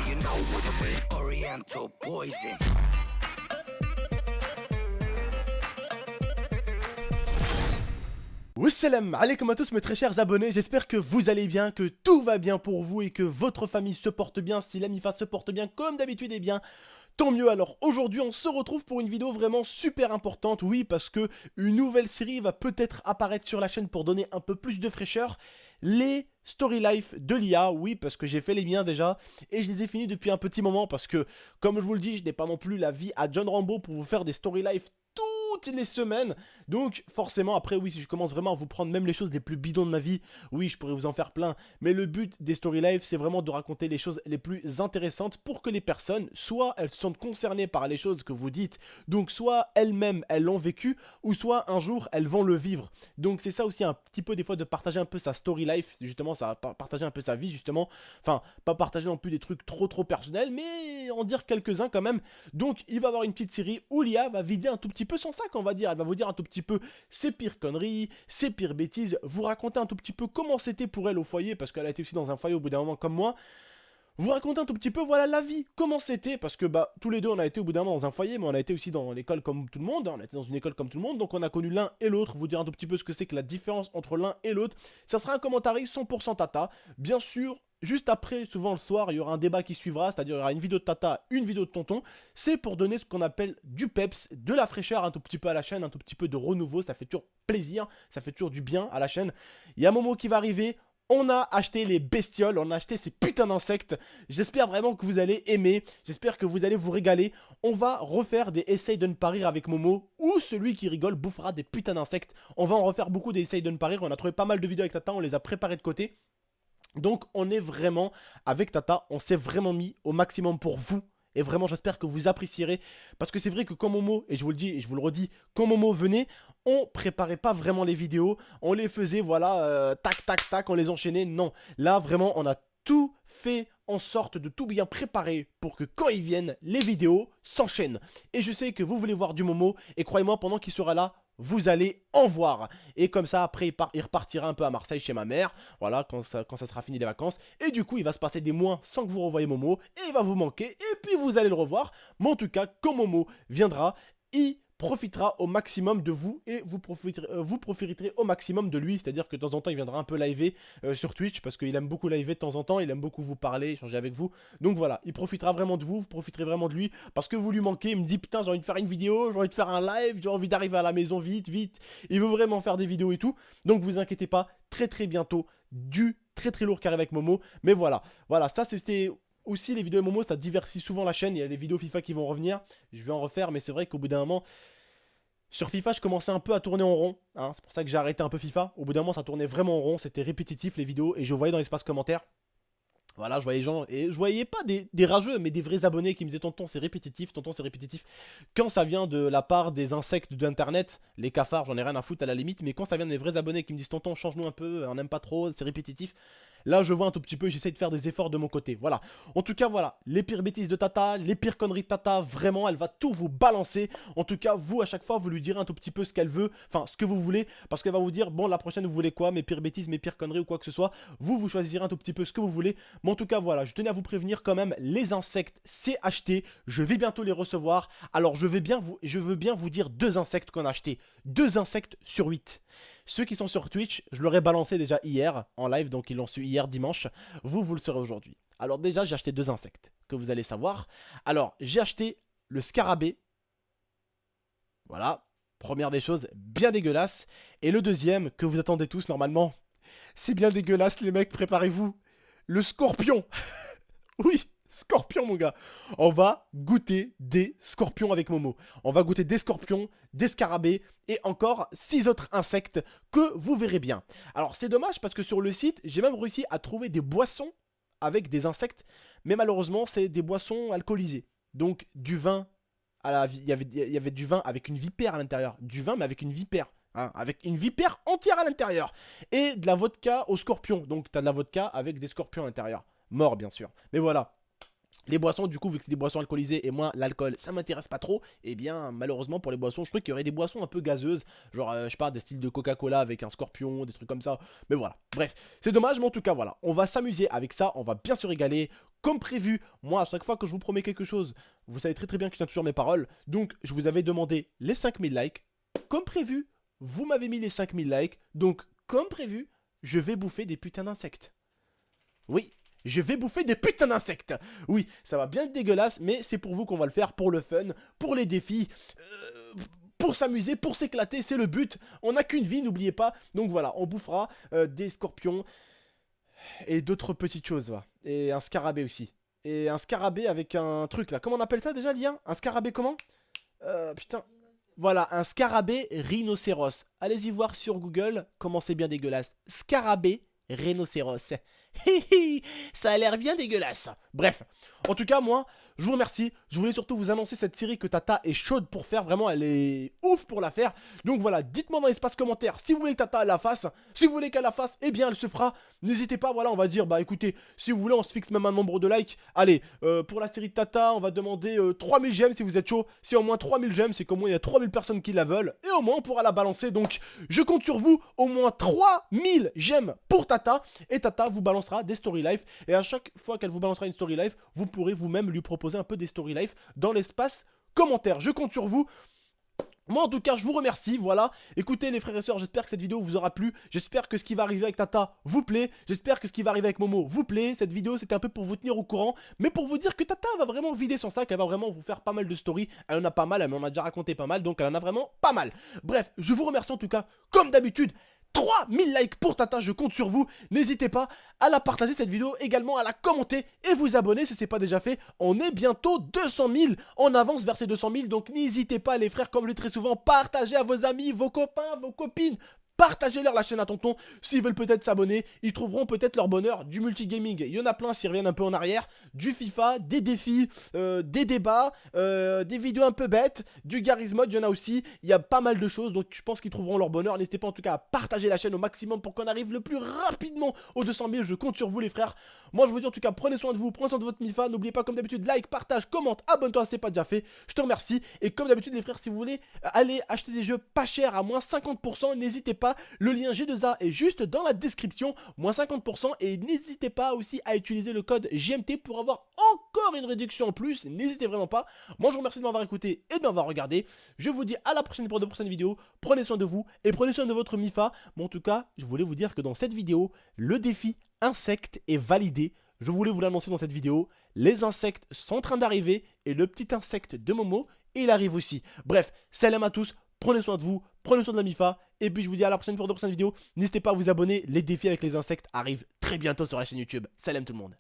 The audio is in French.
you know what I mean. Oriental poison. Wassalam alaikum à tous mes très chers abonnés, j'espère que vous allez bien, que tout va bien pour vous et que votre famille se porte bien. Si la MIFA se porte bien comme d'habitude, eh bien tant mieux. Alors aujourd'hui on se retrouve pour une vidéo vraiment super importante, oui, parce que une nouvelle série va peut-être apparaître sur la chaîne pour donner un peu plus de fraîcheur. Les Story Life de l'IA, oui, parce que j'ai fait les miens déjà et je les ai finis depuis un petit moment parce que, comme je vous le dis, je n'ai pas non plus la vie à John Rambo pour vous faire des Story Life toutes les semaines. Donc forcément après, oui, si je commence vraiment à vous prendre même les choses les plus bidons de ma vie, oui, je pourrais vous en faire plein, mais le but des Story Life, c'est vraiment de raconter les choses les plus intéressantes pour que les personnes, soit elles se sentent concernées par les choses que vous dites, donc soit elles-mêmes elles l'ont vécu, ou soit un jour elles vont le vivre. Donc c'est ça aussi un petit peu des fois de partager un peu sa Story Life, justement ça va partager un peu sa vie justement, enfin pas partager non plus des trucs trop personnels, mais en dire quelques-uns quand même. Donc il va y avoir une petite série où l'IA va vider un tout petit peu son sac, on va dire. Elle va vous dire un tout petit peu ses pires conneries, ses pires bêtises, vous raconter un tout petit peu comment c'était pour elle au foyer, parce qu'elle a été aussi dans un foyer au bout d'un moment comme moi. Vous raconter un tout petit peu, voilà, la vie, comment c'était, parce que bah tous les deux on a été au bout d'un moment dans un foyer, mais on a été aussi dans l'école comme tout le monde, hein, on a été dans une école comme tout le monde, donc on a connu l'un et l'autre, vous dire un tout petit peu ce que c'est que la différence entre l'un et l'autre. Ça sera un commentaire 100% Tata, bien sûr. Juste après, souvent le soir, il y aura un débat qui suivra, c'est-à-dire il y aura une vidéo de Tata, une vidéo de Tonton. C'est pour donner ce qu'on appelle du peps, de la fraîcheur un tout petit peu à la chaîne, un tout petit peu de renouveau, ça fait toujours plaisir, ça fait toujours du bien à la chaîne. Il y a un moment qui va arriver. On a acheté les bestioles, on a acheté ces putains d'insectes. J'espère vraiment que vous allez aimer, j'espère que vous allez vous régaler. On va refaire des Essaye de ne pas rire avec Momo, où celui qui rigole bouffera des putains d'insectes. On va en refaire beaucoup des Essaye de ne pas rire, on a trouvé pas mal de vidéos avec Tata, on les a préparées de côté. Donc on est vraiment, avec Tata, on s'est vraiment mis au maximum pour vous. Et vraiment j'espère que vous apprécierez. Parce que c'est vrai que quand Momo, et je vous le dis et je vous le redis, quand Momo venait, on préparait pas vraiment les vidéos. On les faisait, voilà, tac tac tac, on les enchaînait. Non, là vraiment on a tout fait en sorte de tout bien préparer pour que quand ils viennent, les vidéos s'enchaînent. Et je sais que vous voulez voir du Momo, et croyez-moi, pendant qu'il sera là, vous allez en voir. Et comme ça, après, il repartira un peu à Marseille chez ma mère. Voilà, quand ça sera fini les vacances. Et du coup, il va se passer des mois sans que vous revoyez Momo. Et il va vous manquer. Et puis, vous allez le revoir. Mais en tout cas, quand Momo viendra, il profitera au maximum de vous et vous profiterez au maximum de lui, c'est-à-dire que de temps en temps il viendra un peu liver sur Twitch parce qu'il aime beaucoup liver de temps en temps, il aime beaucoup vous parler, échanger avec vous, donc voilà, il profitera vraiment de vous, vous profiterez vraiment de lui parce que vous lui manquez. Il me dit putain j'ai envie de faire une vidéo, j'ai envie de faire un live, j'ai envie d'arriver à la maison vite, il veut vraiment faire des vidéos et tout, donc vous inquiétez pas, très bientôt du très lourd qui arrive avec Momo, mais voilà, ça c'était... Aussi, les vidéos Momo, ça diversifie souvent la chaîne. Il y a les vidéos FIFA qui vont revenir. Je vais en refaire, mais c'est vrai qu'au bout d'un moment, sur FIFA, je commençais un peu à tourner en rond. Hein. C'est pour ça que j'ai arrêté un peu FIFA. Au bout d'un moment, ça tournait vraiment en rond. C'était répétitif, les vidéos. Et je voyais dans l'espace commentaire. Voilà, je voyais les gens. Et je voyais pas des rageux, mais des vrais abonnés qui me disaient tonton, c'est répétitif. Tonton, c'est répétitif. Quand ça vient de la part des insectes d'internet, les cafards, j'en ai rien à foutre à la limite. Mais quand ça vient des vrais abonnés qui me disent tonton, change-nous un peu, on n'aime pas trop, c'est répétitif. Là, je vois un tout petit peu, j'essaie de faire des efforts de mon côté. Voilà. En tout cas, voilà. Les pires bêtises de Tata, les pires conneries de Tata, vraiment, elle va tout vous balancer. En tout cas, vous, à chaque fois, vous lui direz un tout petit peu ce qu'elle veut, enfin, ce que vous voulez, parce qu'elle va vous dire, bon, la prochaine, vous voulez quoi? Mes pires bêtises, mes pires conneries ou quoi que ce soit. Vous choisirez un tout petit peu ce que vous voulez. Mais en tout cas, voilà, je tenais à vous prévenir quand même, les insectes, c'est acheté. Je vais bientôt les recevoir. Alors, je veux bien vous dire 2 insectes qu'on a achetés. 2 insectes sur 8. Ceux qui sont sur Twitch, je leur ai balancé déjà hier en live, donc ils l'ont su hier dimanche. Vous le saurez aujourd'hui. Alors déjà, j'ai acheté 2 insectes que vous allez savoir. Alors, j'ai acheté le scarabée. Voilà, première des choses, bien dégueulasse. Et le deuxième, que vous attendez tous normalement, c'est bien dégueulasse les mecs, préparez-vous. Le scorpion. Oui, scorpion mon gars. On va goûter des scorpions avec Momo. On va goûter des scorpions, des scarabées et encore 6 autres insectes que vous verrez bien. Alors c'est dommage parce que sur le site, j'ai même réussi à trouver des boissons avec des insectes. Mais malheureusement, c'est des boissons alcoolisées. Donc du vin, il y avait du vin avec une vipère à l'intérieur. Du vin mais avec une vipère. Hein, avec une vipère entière à l'intérieur. Et de la vodka aux scorpions. Donc tu as de la vodka avec des scorpions à l'intérieur. Mort bien sûr. Mais voilà. Les boissons, du coup, vu que c'est des boissons alcoolisées et moi, l'alcool, ça m'intéresse pas trop, et bien, malheureusement, pour les boissons, je crois qu'il y aurait des boissons un peu gazeuses, genre, je sais pas, des styles de Coca-Cola avec un scorpion, des trucs comme ça, mais voilà. Bref, c'est dommage, mais en tout cas, voilà, on va s'amuser avec ça, on va bien se régaler. comme prévu, moi à chaque fois que je vous promets quelque chose, vous savez très très bien que je tiens toujours mes paroles. Donc je vous avais demandé les 5000 likes. Comme prévu, vous m'avez mis les 5000 likes. Donc comme prévu, je vais bouffer des putains d'insectes. Oui, je vais bouffer des putains d'insectes. Oui, ça va bien être dégueulasse, mais c'est pour vous qu'on va le faire, pour le fun, pour les défis, pour s'amuser, pour s'éclater, c'est le but. On n'a qu'une vie, n'oubliez pas. Donc voilà, on bouffera des scorpions et d'autres petites choses, va. Et un scarabée aussi. Et un scarabée avec un truc là. Comment on appelle ça déjà, Lien? Un scarabée comment? Putain. Voilà, un scarabée rhinocéros. Allez-y voir sur Google comment c'est bien dégueulasse. Scarabée rhinocéros. Ça a l'air bien dégueulasse. Bref, en tout cas, moi, je vous remercie. Je voulais surtout vous annoncer cette série que Tata est chaude pour faire. Vraiment, elle est ouf pour la faire. Donc voilà, dites-moi dans l'espace commentaire si vous voulez que Tata la fasse. Si vous voulez qu'elle la fasse, eh bien, elle se fera. N'hésitez pas, voilà, on va dire, bah écoutez, si vous voulez, on se fixe même un nombre de likes. Allez, pour la série de Tata, on va demander 3000 j'aime si vous êtes chaud. Si au moins 3000 j'aime, c'est qu'au moins il y a 3000 personnes qui la veulent. Et au moins, on pourra la balancer. Donc, je compte sur vous. Au moins 3000 j'aime pour Tata. Et Tata vous balancera des story life. Et à chaque fois qu'elle vous balancera une story life, vous pourrez vous-même lui proposer un peu des story life dans l'espace commentaire. Je compte sur vous. Moi en tout cas je vous remercie, voilà. Écoutez les frères et sœurs, j'espère que cette vidéo vous aura plu. J'espère que ce qui va arriver avec Tata vous plaît. J'espère que ce qui va arriver avec Momo vous plaît. Cette vidéo c'était un peu pour vous tenir au courant, mais pour vous dire que Tata va vraiment vider son sac. Elle va vraiment vous faire pas mal de stories. Elle en a pas mal, elle m'en a déjà raconté pas mal, donc elle en a vraiment pas mal. Bref, je vous remercie en tout cas, comme d'habitude. 3000 likes pour Tata, je compte sur vous. N'hésitez pas à la partager cette vidéo, également à la commenter et vous abonner si ce n'est pas déjà fait. On est bientôt 200 000, on avance vers ces 200 000, donc n'hésitez pas les frères, comme je le dis très souvent, partagez à vos amis, vos copains, vos copines. Partagez-leur la chaîne à tonton, s'ils veulent peut-être s'abonner, ils trouveront peut-être leur bonheur du multigaming. Il y en a plein s'ils reviennent un peu en arrière, du FIFA, des défis, des débats, des vidéos un peu bêtes, du Garry's Mod, il y en a aussi. Il y a pas mal de choses, donc je pense qu'ils trouveront leur bonheur. N'hésitez pas en tout cas à partager la chaîne au maximum pour qu'on arrive le plus rapidement aux 200 000. Je compte sur vous les frères. Moi je vous dis en tout cas, prenez soin de vous, prenez soin de votre MIFA. N'oubliez pas comme d'habitude, like, partage, commente, abonne-toi si ce n'est pas déjà fait. Je te remercie. Et comme d'habitude les frères, si vous voulez aller acheter des jeux pas chers à moins 50%, n'hésitez pas. Le lien G2A est juste dans la description, moins 50%. Et n'hésitez pas aussi à utiliser le code JMT pour avoir encore une réduction en plus. N'hésitez vraiment pas. Moi je vous remercie de m'avoir écouté et de m'avoir regardé. Je vous dis à la prochaine pour de prochaines vidéos. Prenez soin de vous et prenez soin de votre MIFA. Mais en tout cas, je voulais vous dire que dans cette vidéo, le défi insecte est validé. Je voulais vous l'annoncer dans cette vidéo. Les insectes sont en train d'arriver et le petit insecte de Momo, il arrive aussi. Bref, salam à tous. Prenez soin de vous, prenez soin de la MIFA. Et puis je vous dis à la prochaine pour de prochaines vidéos. N'hésitez pas à vous abonner. Les défis avec les insectes arrivent très bientôt sur la chaîne YouTube. Salam tout le monde.